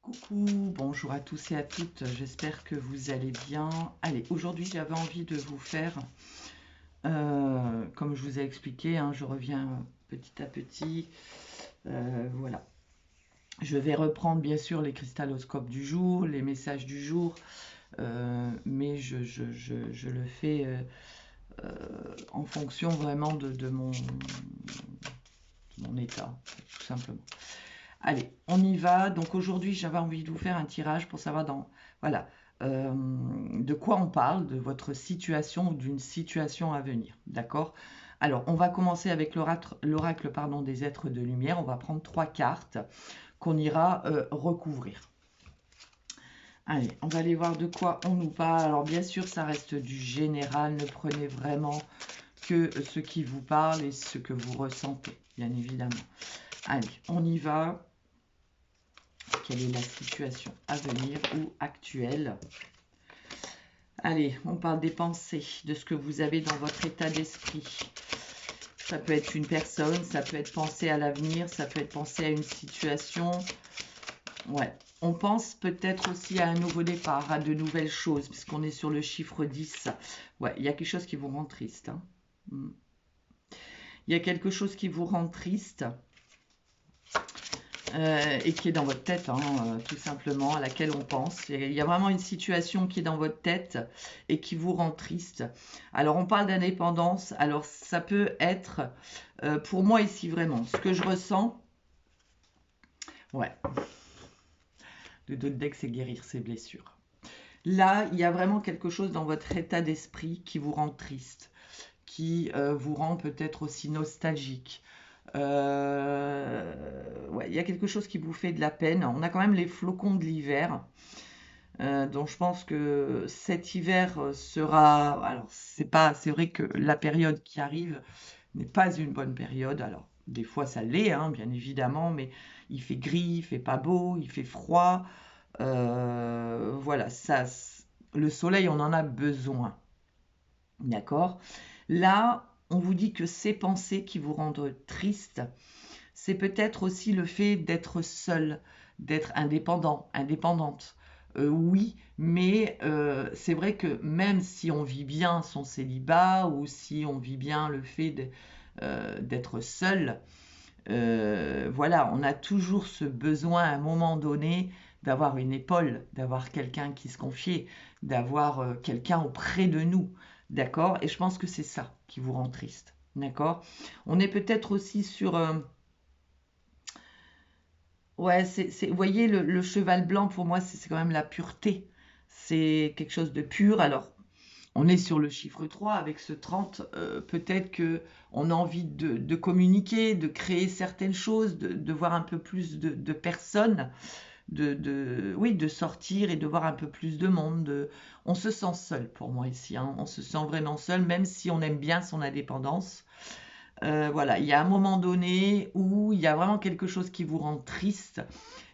Coucou, bonjour à tous et à toutes, j'espère que vous allez bien. Allez, aujourd'hui j'avais envie de vous faire, comme je vous ai expliqué, hein, je reviens petit à petit. Voilà, je vais reprendre bien sûr les cristaloscopes du jour, les messages du jour, mais je le fais en fonction vraiment de mon état, tout simplement. Allez, on y va. Donc aujourd'hui, j'avais envie de vous faire un tirage pour savoir voilà, de quoi on parle, de votre situation ou d'une situation à venir. D'accord? Alors, on va commencer avec l'oracle des êtres de lumière. On va prendre 3 cartes qu'on ira recouvrir. Allez, on va aller voir de quoi on nous parle. Alors, bien sûr, ça reste du général. Ne prenez vraiment que ce qui vous parle et ce que vous ressentez, bien évidemment. Allez, on y va. Quelle est la situation à venir ou actuelle? Allez, on parle des pensées, de ce que vous avez dans votre état d'esprit. Ça peut être une personne, ça peut être penser à l'avenir, ça peut être penser à une situation. Ouais, on pense peut-être aussi à un nouveau départ, à de nouvelles choses, puisqu'on est sur le chiffre 10. Ouais, il y a quelque chose qui vous rend triste. Hein. Il y a quelque chose qui vous rend triste. Et qui est dans votre tête, hein, tout simplement, à laquelle on pense. Il y a vraiment une situation qui est dans votre tête et qui vous rend triste. Alors, on parle d'indépendance. Alors, ça peut être, pour moi ici, vraiment, ce que je ressens. Ouais. Le dos de deck, c'est guérir ses blessures. Là, il y a vraiment quelque chose dans votre état d'esprit qui vous rend triste, qui vous rend peut-être aussi nostalgique. Ouais, il y a quelque chose qui vous fait de la peine. On a quand même les flocons de l'hiver. Donc je pense que cet hiver sera. Alors c'est vrai que la période qui arrive n'est pas une bonne période. Alors des fois ça l'est, hein, bien évidemment, mais il fait gris, il fait pas beau, il fait froid. Voilà, le soleil on en a besoin. D'accord? Là, on vous dit que ces pensées qui vous rendent triste, c'est peut-être aussi le fait d'être seul, d'être indépendant, indépendante. Oui, mais c'est vrai que même si on vit bien son célibat ou si on vit bien le fait d'être seul, voilà, on a toujours ce besoin à un moment donné d'avoir une épaule, d'avoir quelqu'un qui se confie, d'avoir quelqu'un auprès de nous. D'accord? Et je pense que c'est ça qui vous rend triste. D'accord? On est peut-être aussi sur. Ouais, vous voyez, le cheval blanc, pour moi, c'est quand même la pureté. C'est quelque chose de pur. Alors, on est sur le chiffre 3 avec ce 30. Peut-être que on a envie de communiquer, de créer certaines choses, de voir un peu plus de personnes, oui, de sortir et de voir un peu plus de monde. On se sent seul pour moi ici. Hein. On se sent vraiment seul, même si on aime bien son indépendance. Voilà, il y a un moment donné où il y a vraiment quelque chose qui vous rend triste.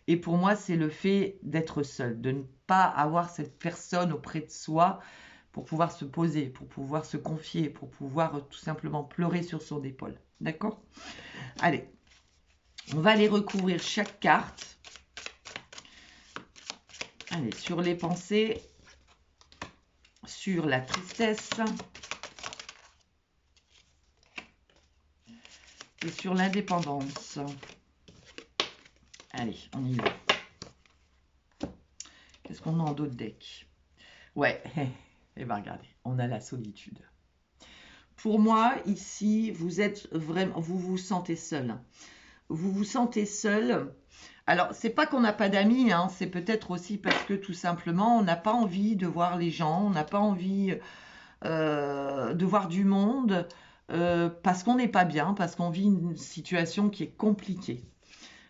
Et pour moi, c'est le fait d'être seul, de ne pas avoir cette personne auprès de soi pour pouvoir se poser, pour pouvoir se confier, pour pouvoir tout simplement pleurer sur son épaule. D'accord? Allez, on va aller recouvrir chaque carte. Allez, sur les pensées, sur la tristesse et sur l'indépendance. Allez, on y va. Qu'est-ce qu'on a en d'autres decks? Ouais, et bien regardez, on a la solitude. Pour moi, ici, vous êtes vraiment, vous vous sentez seul. Vous vous sentez seul. Alors, c'est pas qu'on n'a pas d'amis, hein, c'est peut-être aussi parce que tout simplement, on n'a pas envie de voir les gens, on n'a pas envie de voir du monde, parce qu'on n'est pas bien, parce qu'on vit une situation qui est compliquée.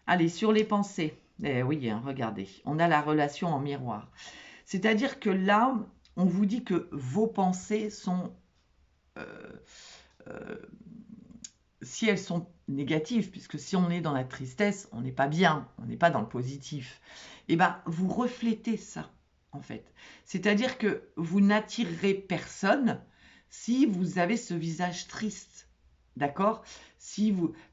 Allez, sur les pensées. Eh oui, hein, regardez, on a la relation en miroir. C'est-à-dire que là, on vous dit que vos pensées sont, euh, si elles sont négatives, puisque si on est dans la tristesse, on n'est pas bien, on n'est pas dans le positif, et bien vous reflétez ça, en fait. C'est-à-dire que vous n'attirerez personne si vous avez ce visage triste. D'accord?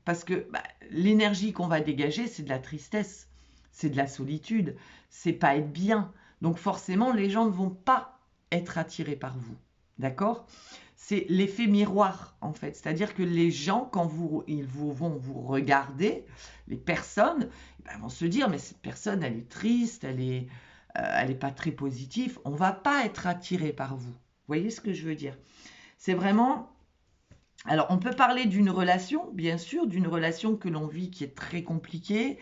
Parce que l'énergie qu'on va dégager, c'est de la tristesse. c'est de la solitude, c'est pas être bien. Donc forcément, les gens ne vont pas être attirés par vous. D'accord? C'est l'effet miroir, en fait. C'est-à-dire que les gens, quand ils vont vous regarder, les personnes, ben, vont se dire, mais cette personne, elle est triste, elle est pas très positive. On va pas être attiré par vous. Vous voyez ce que je veux dire? C'est vraiment... Alors, on peut parler d'une relation, bien sûr, d'une relation que l'on vit qui est très compliquée,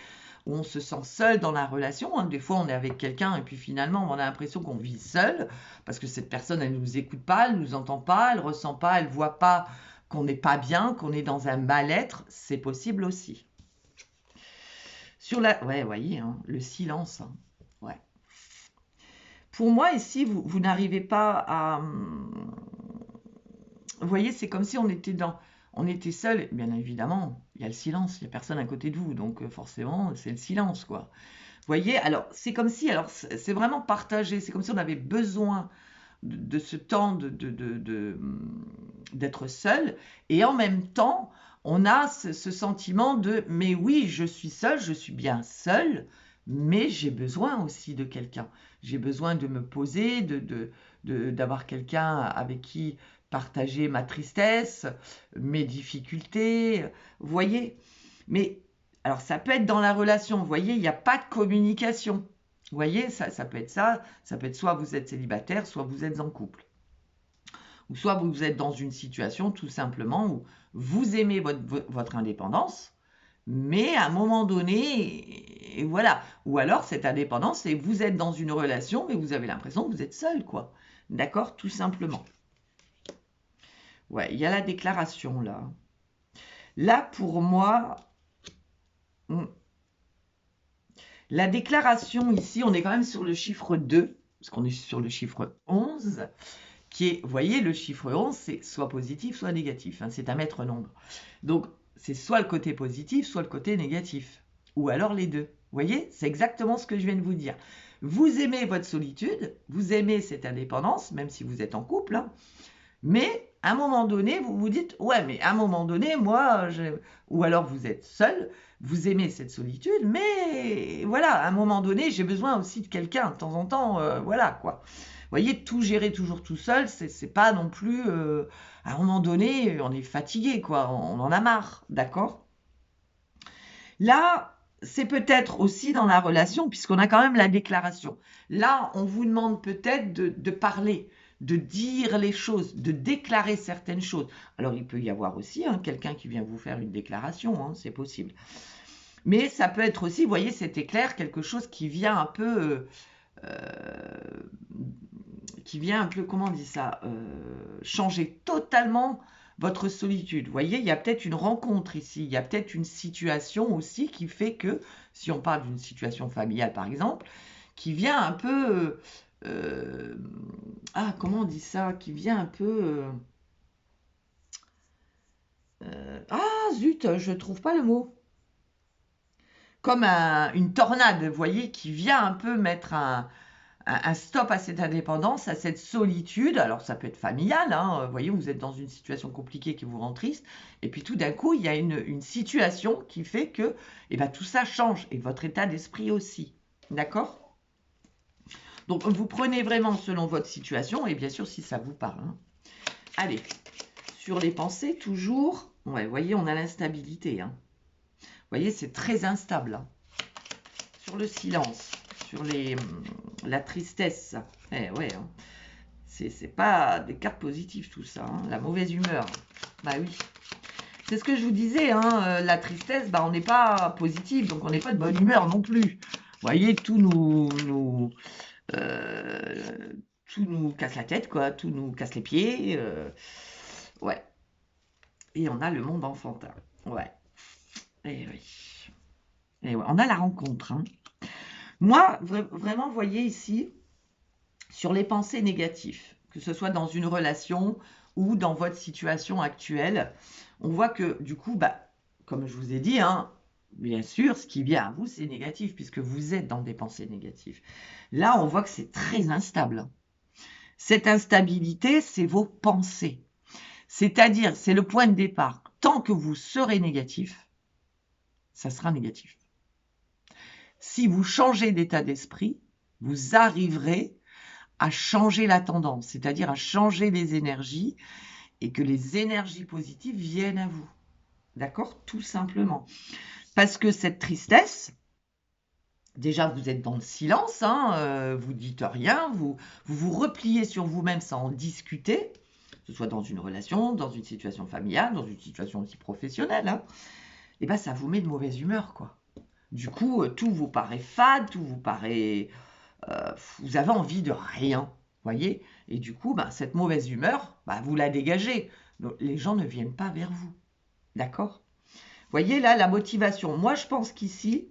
où on se sent seul dans la relation. Hein. Des fois, on est avec quelqu'un et puis finalement, on a l'impression qu'on vit seul parce que cette personne, elle ne nous écoute pas, elle ne nous entend pas, elle ne ressent pas, elle ne voit pas qu'on n'est pas bien, qu'on est dans un mal-être. C'est possible aussi. Sur la... Ouais, voyez, hein, le silence. Hein. Ouais. Pour moi, ici, vous n'arrivez pas à... Vous voyez, c'est comme si on était seul. Bien évidemment, il y a le silence, il n'y a personne à côté de vous, donc forcément, c'est le silence, quoi. Vous voyez, alors c'est comme si, alors c'est vraiment partagé, c'est comme si on avait besoin de ce temps d'être seul, et en même temps, on a ce sentiment de, mais oui, je suis seul, je suis bien seul, mais j'ai besoin aussi de quelqu'un. J'ai besoin de me poser, d'avoir quelqu'un avec qui partager ma tristesse, mes difficultés, vous voyez. Mais alors ça peut être dans la relation, vous voyez, il n'y a pas de communication. Vous voyez, ça peut être ça peut être soit vous êtes célibataire, soit vous êtes en couple. Ou soit vous êtes dans une situation tout simplement où vous aimez votre indépendance, mais à un moment donné, et voilà. Ou alors cette indépendance, c'est vous êtes dans une relation, mais vous avez l'impression que vous êtes seul, quoi. D'accord? Tout simplement. Ouais, il y a la déclaration là. Là, pour moi, la déclaration ici, on est quand même sur le chiffre 2, parce qu'on est sur le chiffre 11, qui est, vous voyez, le chiffre 11, c'est soit positif, soit négatif. Hein, c'est un maître nombre. Donc, c'est soit le côté positif, soit le côté négatif. Ou alors les deux. Vous voyez, c'est exactement ce que je viens de vous dire. Vous aimez votre solitude, vous aimez cette indépendance, même si vous êtes en couple, hein, mais à un moment donné, vous vous dites, ouais, mais à un moment donné, moi, ou alors vous êtes seul, vous aimez cette solitude, mais voilà, à un moment donné, j'ai besoin aussi de quelqu'un, de temps en temps, voilà, quoi. Vous voyez, tout gérer toujours tout seul, c'est pas non plus, à un moment donné, on est fatigué, quoi, on en a marre, d'accord? Là, c'est peut-être aussi dans la relation, puisqu'on a quand même la déclaration. Là, on vous demande peut-être de parler, de dire les choses, de déclarer certaines choses. Alors, il peut y avoir aussi hein, quelqu'un qui vient vous faire une déclaration, hein, c'est possible. Mais ça peut être aussi, vous voyez, cet éclair, quelque chose qui vient un peu... comment on dit ça changer totalement votre solitude. Vous voyez, il y a peut-être une rencontre ici, il y a peut-être une situation aussi qui fait que, si on parle d'une situation familiale par exemple, qui vient un peu... comment on dit ça? Qui vient un peu... zut, je trouve pas le mot. Comme une tornade, vous voyez, qui vient un peu mettre un stop à cette indépendance, à cette solitude. Alors ça peut être familial, hein, vous voyez, vous êtes dans une situation compliquée qui vous rend triste, et puis tout d'un coup, il y a une situation qui fait que tout ça change, et votre état d'esprit aussi. D'accord? Donc vous prenez vraiment selon votre situation, et bien sûr si ça vous parle. Hein. Allez, sur les pensées, toujours, ouais, vous voyez, on a l'instabilité. Hein. Vous voyez, c'est très instable. Hein. Sur le silence, sur la tristesse. Ouais, hein. C'est pas des cartes positives tout ça. Hein. La mauvaise humeur. Bah oui. C'est ce que je vous disais. Hein. La tristesse, on n'est pas positif, donc on n'est pas de bonne humeur non plus. Vous voyez, tout nous casse la tête, quoi. Tout nous casse les pieds. Ouais. Et on a le monde enfantin. Ouais. Et oui. Et ouais. On a la rencontre. Hein. Moi, vraiment, vous voyez ici, sur les pensées négatives, que ce soit dans une relation ou dans votre situation actuelle, on voit que du coup, comme je vous ai dit, hein, bien sûr, ce qui vient à vous, c'est négatif, puisque vous êtes dans des pensées négatives. Là, on voit que c'est très instable. Cette instabilité, c'est vos pensées. C'est-à-dire, c'est le point de départ. Tant que vous serez négatif, ça sera négatif. si vous changez d'état d'esprit, vous arriverez à changer la tendance, c'est-à-dire à changer les énergies et que les énergies positives viennent à vous. D'accord? Tout simplement. Parce que cette tristesse, déjà vous êtes dans le silence, hein, vous dites rien, vous repliez sur vous-même sans en discuter, que ce soit dans une relation, dans une situation familiale, dans une situation aussi professionnelle, hein, et ben ça vous met de mauvaise humeur, quoi. Du coup, tout vous paraît fade, tout vous paraît... vous avez envie de rien, voyez? Et du coup, ben, cette mauvaise humeur, ben, vous la dégagez. Donc, les gens ne viennent pas vers vous. D'accord? Voyez là, la motivation. Moi, je pense qu'ici,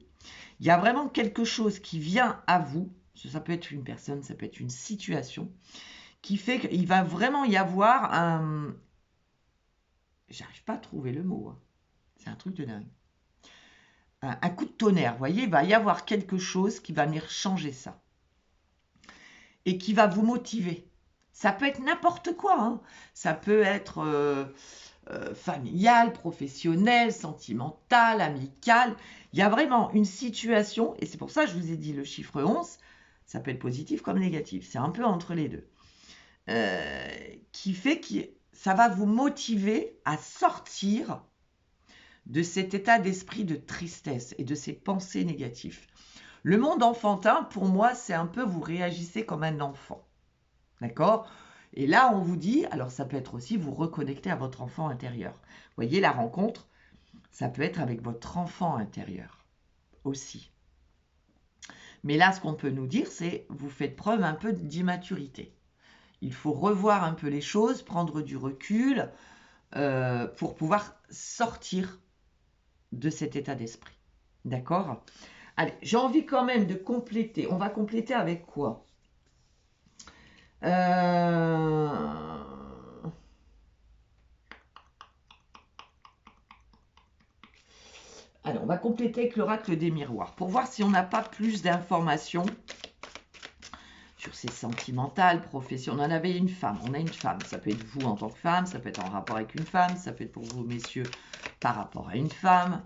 il y a vraiment quelque chose qui vient à vous. Ça peut être une personne, ça peut être une situation, qui fait qu'il va vraiment y avoir un... J'arrive pas à trouver le mot. Hein. C'est un truc de dingue. Un coup de tonnerre, vous voyez, il va y avoir quelque chose qui va venir changer ça. Et qui va vous motiver. Ça peut être n'importe quoi. Hein. Ça peut être familial, professionnel, sentimental, amical. Il y a vraiment une situation, et c'est pour ça que je vous ai dit le chiffre 11, ça peut être positif comme négatif. C'est un peu entre les deux. Qui fait que ça va vous motiver à sortir de cet état d'esprit de tristesse et de ces pensées négatives. Le monde enfantin, pour moi, c'est un peu vous réagissez comme un enfant. D'accord? Et là, on vous dit, alors ça peut être aussi vous reconnecter à votre enfant intérieur. Vous voyez, la rencontre, ça peut être avec votre enfant intérieur aussi. Mais là, ce qu'on peut nous dire, c'est vous faites preuve un peu d'immaturité. Il faut revoir un peu les choses, prendre du recul pour pouvoir sortir de cet état d'esprit. D'accord? Allez, j'ai envie quand même de compléter. On va compléter avec quoi? Allez, on va compléter avec l'oracle des miroirs pour voir si on n'a pas plus d'informations sur ces sentimentales, professionnelles. On en avait une femme, on a une femme. Ça peut être vous en tant que femme, ça peut être en rapport avec une femme, ça peut être pour vous, messieurs, par rapport à une femme.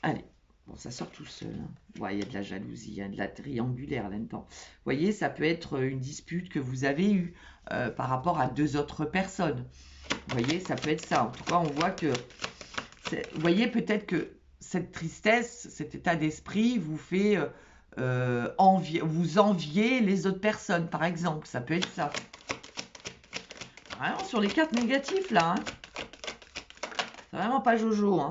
Allez, bon, ça sort tout seul. Hein. Ouais, il y a de la jalousie, il y a de la triangulaire là-dedans. Vous voyez, ça peut être une dispute que vous avez eue par rapport à deux autres personnes. Vous voyez, ça peut être ça. En tout cas, on voit que... Vous voyez, peut-être que cette tristesse, cet état d'esprit vous fait vous envier les autres personnes, par exemple. Ça peut être ça. Vraiment sur les cartes négatives, là. Hein. C'est vraiment pas jojo. Hein.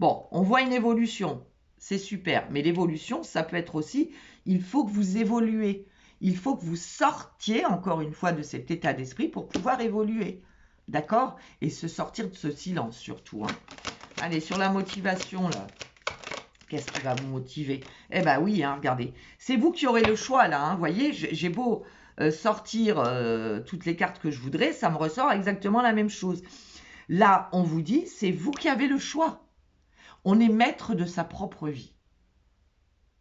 Bon, on voit une évolution. C'est super. Mais l'évolution, ça peut être aussi, il faut que vous évoluez. Il faut que vous sortiez, encore une fois, de cet état d'esprit pour pouvoir évoluer. D'accord? Et se sortir de ce silence, surtout. Hein. Allez, sur la motivation, là. Qu'est-ce qui va vous motiver? Eh bien oui, hein, regardez. C'est vous qui aurez le choix, là. Hein. Vous voyez, j'ai beau sortir toutes les cartes que je voudrais, ça me ressort exactement la même chose. Là, on vous dit, c'est vous qui avez le choix. On est maître de sa propre vie.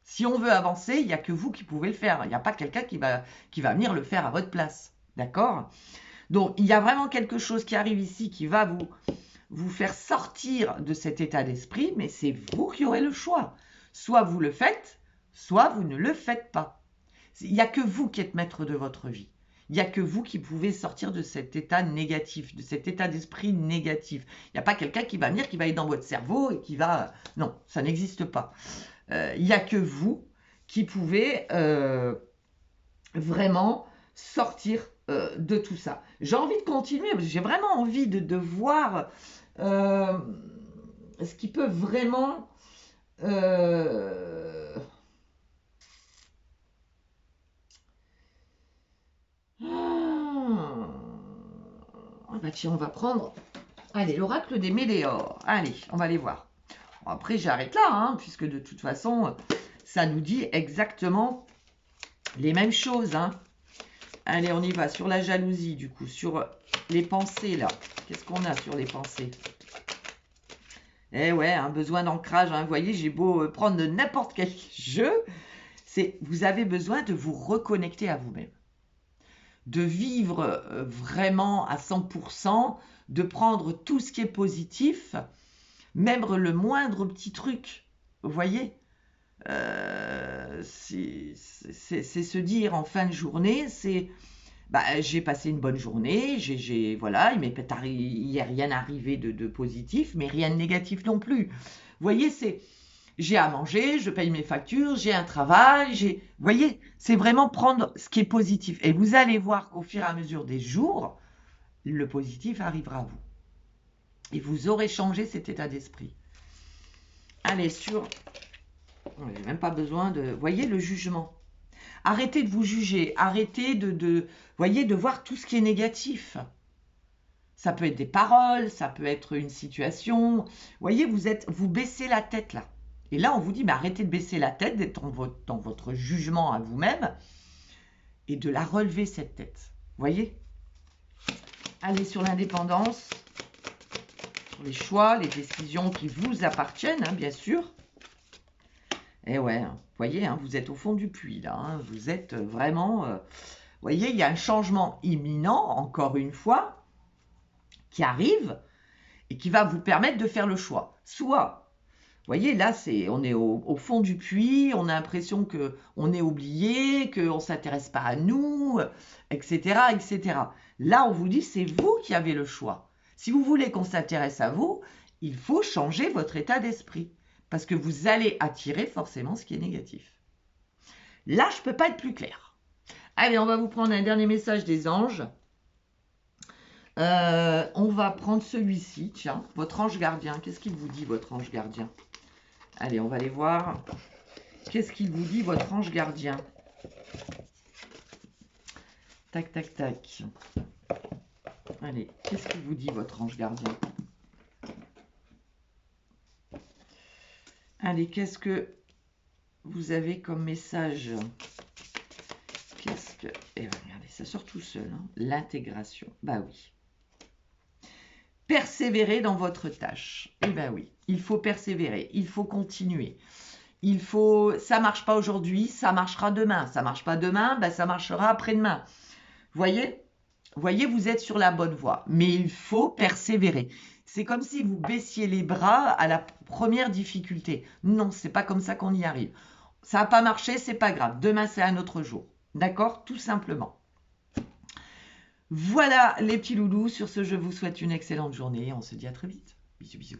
Si on veut avancer, il n'y a que vous qui pouvez le faire. Il n'y a pas quelqu'un qui va venir le faire à votre place. D'accord? Donc, il y a vraiment quelque chose qui arrive ici qui va vous faire sortir de cet état d'esprit, mais c'est vous qui aurez le choix. Soit vous le faites, soit vous ne le faites pas. Il n'y a que vous qui êtes maître de votre vie. Il n'y a que vous qui pouvez sortir de cet état négatif, de cet état d'esprit négatif. Il n'y a pas quelqu'un qui va venir, qui va aller dans votre cerveau et qui va... Non, ça n'existe pas. Il n'y a que vous qui pouvez vraiment sortir de tout ça. J'ai envie de continuer, j'ai vraiment envie de voir ce qui peut vraiment... Ah bah tiens, on va prendre... Allez, l'oracle des météores. Allez, on va les voir. Bon, après, j'arrête là, hein, puisque de toute façon, ça nous dit exactement les mêmes choses. Hein. Allez, on y va. Sur la jalousie, du coup. Sur les pensées, là. Qu'est-ce qu'on a sur les pensées? Eh ouais, un besoin d'ancrage. Hein. Vous voyez, j'ai beau prendre de n'importe quel jeu. Vous avez besoin de vous reconnecter à vous-même. De vivre vraiment à 100%, de prendre tout ce qui est positif, même le moindre petit truc, vous voyez, c'est se dire en fin de journée, c'est bah, j'ai passé une bonne journée, voilà, il n'y a rien arrivé de positif, mais rien de négatif non plus. Vous voyez, j'ai à manger, je paye mes factures, j'ai un travail, vous voyez, c'est vraiment prendre ce qui est positif. Et vous allez voir qu'au fur et à mesure des jours, le positif arrivera à vous. Et vous aurez changé cet état d'esprit. Allez, on n'a même pas besoin de... Voyez le jugement. Arrêtez de vous juger, arrêtez voyez, de voir tout ce qui est négatif. Ça peut être des paroles, ça peut être une situation. Voyez, vous baissez la tête là. Et là, on vous dit, mais arrêtez de baisser la tête, d'être dans votre jugement à vous-même et de la relever cette tête. Voyez? Allez sur l'indépendance, sur les choix, les décisions qui vous appartiennent, hein, bien sûr. Et ouais, vous voyez, hein, vous êtes au fond du puits, là. Hein, vous êtes vraiment... vous voyez, il y a un changement imminent, encore une fois, qui arrive et qui va vous permettre de faire le choix. Soit, vous voyez, là, on est au fond du puits, on a l'impression qu'on est oublié, qu'on ne s'intéresse pas à nous, etc., etc. Là, on vous dit, c'est vous qui avez le choix. Si vous voulez qu'on s'intéresse à vous, il faut changer votre état d'esprit. Parce que vous allez attirer forcément ce qui est négatif. Là, je ne peux pas être plus clair. Allez, on va vous prendre un dernier message des anges. On va prendre celui-ci, tiens, votre ange gardien. Qu'est-ce qu'il vous dit, votre ange gardien? Allez, on va aller voir. Qu'est-ce qu'il vous dit, votre ange gardien? Tac, tac, tac. Allez, qu'est-ce qu'il vous dit, votre ange gardien? Allez, qu'est-ce que vous avez comme message? Eh bien, regardez, ça sort tout seul. Hein. L'intégration. Bah oui. Persévérer dans votre tâche. Eh bien oui, il faut persévérer, il faut continuer. Ça marche pas aujourd'hui, ça marchera demain. Ça marche pas demain, bah ça marchera après-demain. Voyez, vous êtes sur la bonne voie, mais il faut persévérer. C'est comme si vous baissiez les bras à la première difficulté. Non, c'est pas comme ça qu'on y arrive. Ça n'a pas marché, c'est pas grave. Demain, c'est un autre jour. D'accord? Tout simplement. Voilà les petits loulous. Sur ce, je vous souhaite une excellente journée. On se dit à très vite. Bisous, bisous.